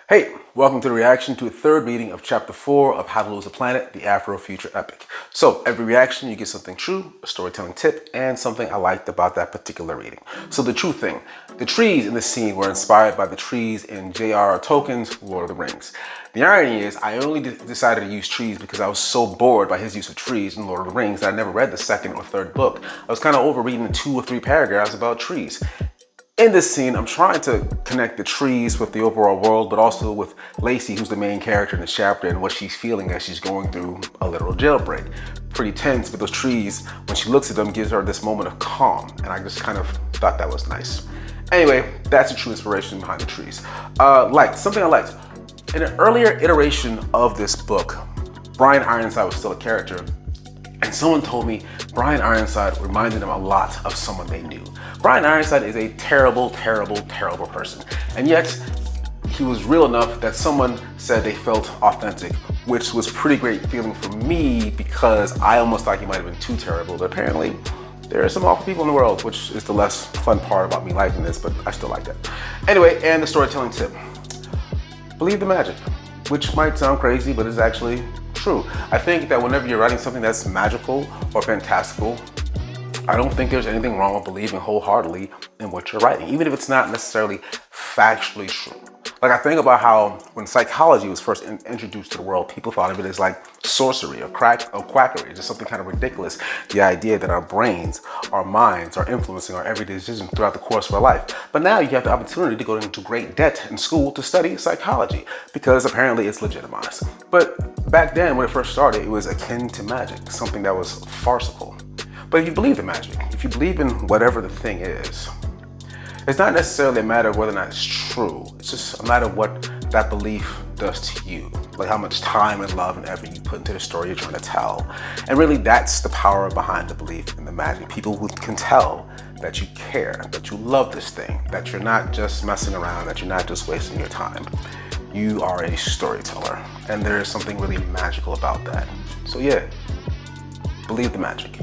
Hey, welcome to the reaction to a third reading of Chapter 4 of How to Lose a Planet, the Afro-Future Epic. So every reaction you get something true, a storytelling tip, and something I liked about that particular reading. So the true thing, the trees in this scene were inspired by the trees in J.R.R. Tolkien's Lord of the Rings. The irony is I only decided to use trees because I was so bored by his use of trees in Lord of the Rings that I never read the second or third book. I was kind of over reading the 2 or 3 paragraphs about trees. In this scene, I'm trying to connect the trees with the overall world, but also with Lacey, who's the main character in this chapter, and what she's feeling as she's going through a literal jailbreak. Pretty tense, but those trees, when she looks at them, gives her this moment of calm, and I just kind of thought that was nice. Anyway, that's the true inspiration behind the trees. Something I liked. In an earlier iteration of this book, Bryan Ironside was still a character, and someone told me Bryan Ironside reminded them a lot of someone they knew. Bryan Ironside is a terrible, terrible, terrible person. And yet, he was real enough that someone said they felt authentic, which was pretty great feeling for me because I almost thought he might have been too terrible. But apparently, there are some awful people in the world, which is the less fun part about me liking this, but I still like that. Anyway, and the storytelling tip. Believe the magic, which might sound crazy, but is actually true. I think that whenever you're writing something that's magical or fantastical, I don't think there's anything wrong with believing wholeheartedly in what you're writing, even if it's not necessarily factually true. Like I think about how when psychology was first introduced to the world, people thought of it as like sorcery or quackery, just something kind of ridiculous. The idea that our brains, our minds are influencing our everyday decisions throughout the course of our life. But now you have the opportunity to go into great debt in school to study psychology because apparently it's legitimized. But back then when it first started, it was akin to magic, something that was farcical. But if you believe in magic, if you believe in whatever the thing is, it's not necessarily a matter of whether or not it's true. It's just a matter of what that belief does to you. Like how much time and love and effort you put into the story you're trying to tell. And really that's the power behind the belief in the magic. People who can tell that you care, that you love this thing, that you're not just messing around, that you're not just wasting your time. You are a storyteller. And there is something really magical about that. So yeah, believe the magic.